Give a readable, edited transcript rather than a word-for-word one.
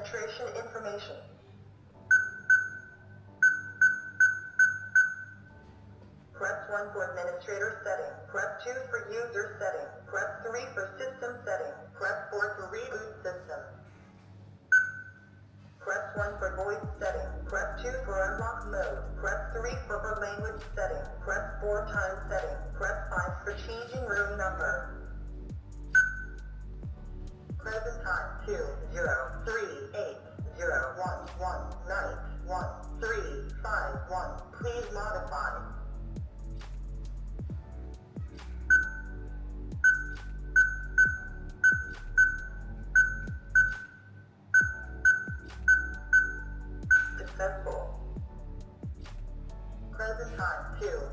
penetration information. Press 1 for administrator setting. Press 2 for user setting. Press 3 for system setting. Press 4 to reboot system. Press 1 for voice setting. Press 2 for unlock mode. Press 3 for language setting. Press 4 time setting. Press 5 for changing room number. Present time 2038011911351. Please modify. Successful. Present time 2